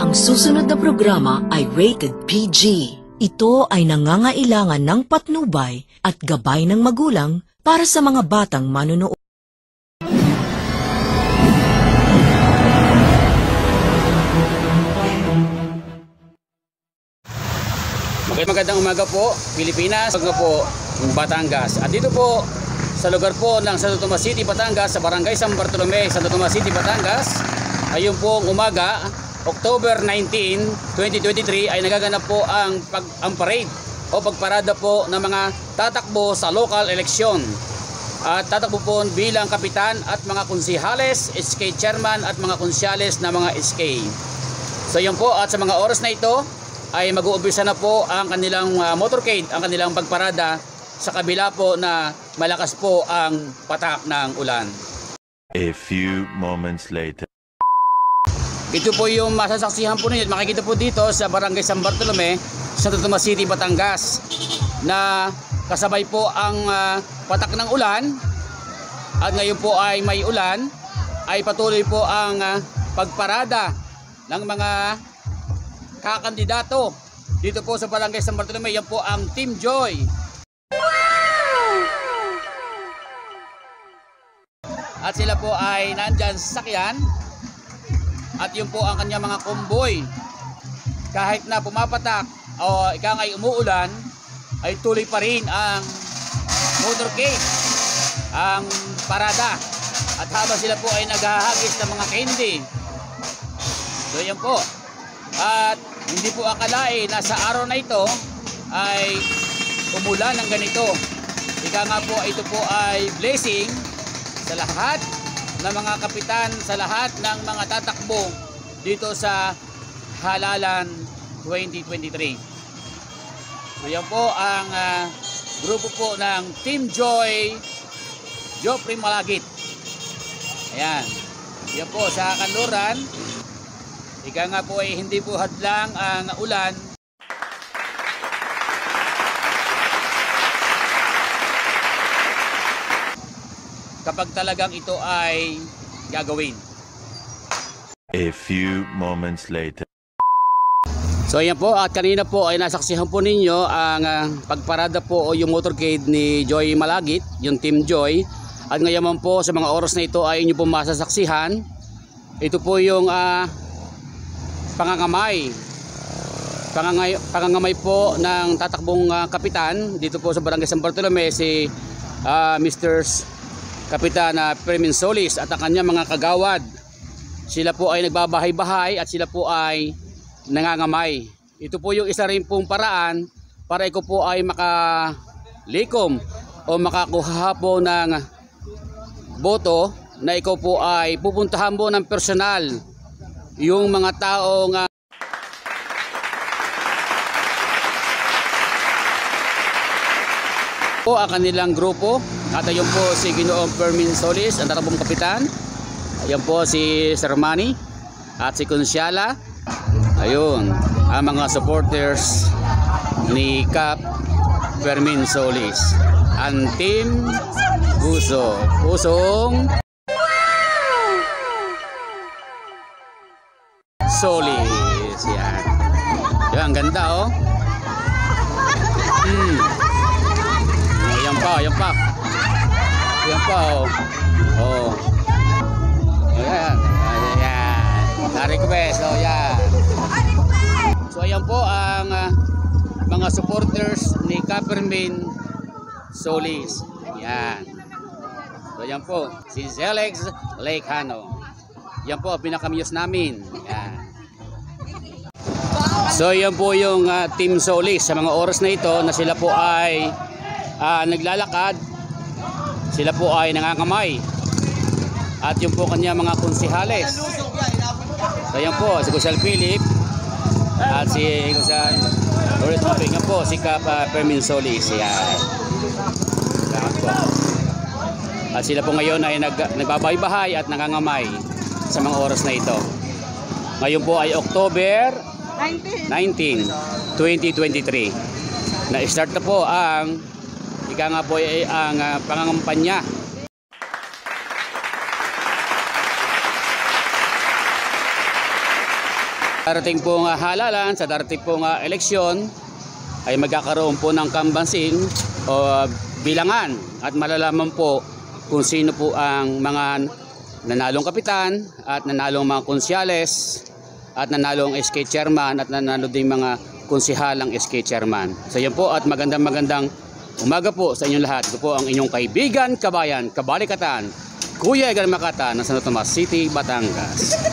Ang susunod na programa ay rated PG. Ito ay nangangailangan ng patnubay at gabay ng magulang para sa mga batang manunood. Magandang umaga po, Pilipinas, po, Batangas. At dito po sa lugar po ng Santo Tomas City, Batangas, sa Barangay San Bartolome, Santo Tomas City, Batangas, ayun pong umaga, October 19, 2023 ay nagaganap po ang parade o pagparada po ng mga tatakbo sa local eleksyon. At tatakbo po bilang kapitan at mga konsihales, SK chairman at mga konsyales na mga SK. So yun po, at sa mga oras na ito ay mag-uumpisa na po ang kanilang motorcade, ang kanilang pagparada sa kabila po na malakas po ang patak ng ulan. A few moments later. Ito po yung masasaksihan po ninyo at makikita po dito sa Barangay San Bartolome, Santo Tomas City, Batangas, na kasabay po ang patak ng ulan. At ngayon po ay may ulan, ay patuloy po ang pagparada ng mga kakandidato dito po sa Barangay San Bartolome. Yan po ang Team Joy. At sila po ay nandyan sa sakyan. At yun po ang kanyang mga convoy. Kahit na pumapatak o ika nga'y umuulan, ay tuloy pa rin ang motorcade, ang parada. At habang sila po ay naghahagis ng mga candy. So yan po. At hindi po akalain na sa araw na ito ay umulan ng ganito. Ika nga po, ito po ay blessing sa lahat ng mga kapitan, sa lahat ng mga tatakbo dito sa Halalan 2023. So yan po ang grupo po ng Team Joy Joffrey Malagit. Ayan. Yan po sa kanluran. Ika nga po ay hindi po hadlang ang ulan. Kapag talagang ito ay gagawin. A few moments later. So ayan po, at kanina po ay nasaksihan po ninyo ang pagparada po o yung motorcade ni Joy Malagit, yung Team Joy. At ngayon po sa mga oras na ito ay inyo po masasaksihan. Ito po yung pangangamay po ng tatakbong kapitan dito po sa Barangay San Bartolome, si Mr. Kapitan Fermin Solis at ang kanyang mga kagawad. Sila po ay nagbabahay-bahay at sila po ay nangangamay. Ito po yung isa rin pong paraan para ikaw po ay makalikom o makakuha po ng boto na ikaw po ay pupuntahan mo ng personal yung mga taong po ang kanilang grupo. At ayun po si Ginoong Fermin Solis, ang tatakbong kapitan. Ayun po si Sir Manny at si Consiala. Ayun, ang mga supporters ni Cap Fermin Solis. Ang Team Puso. Pusong Solis. Yan. Yan, ang ganda oh. Ayan pa, ayan pa. Ayan pa oh. Oh. Ayan. Ayan. Na-request oh, yan. So ayan po ang mga supporters ni Capermin Solis. Yan. So ayan po si Zelex Lekano. Yan po ang pinakamiyos namin. Yan. So yan po yung Team Solis sa mga oras na ito na sila po ay naglalakad. Sila po ay nangangamay. At yung po kanya mga konsihales. So yan po si Kusal Philip at si Kusal Loret Maping. Yan po si Cap Fermin Solis. Yan. Yan po. At sila po ngayon ay nagbabahay-bahay at nangangamay sa mga oras na ito. Ngayon po ay October 19, 2023. Na-start na po ang ika nga po ay ang pangangampanya. Darating pong halalan, sa darating pong eleksyon ay magkakaroon po ng kambansing o bilangan at malalaman po kung sino po ang mga nanalong kapitan at nanalong mga konsyales at nanalong SK chairman at nanalo din mga konsihalang SK chairman. So yan po at magandang umaga po sa inyong lahat. Ito po ang inyong kaibigan, kabayan, kabalikatan, Kuya Edgar Makata ng Santo Tomas City, Batangas.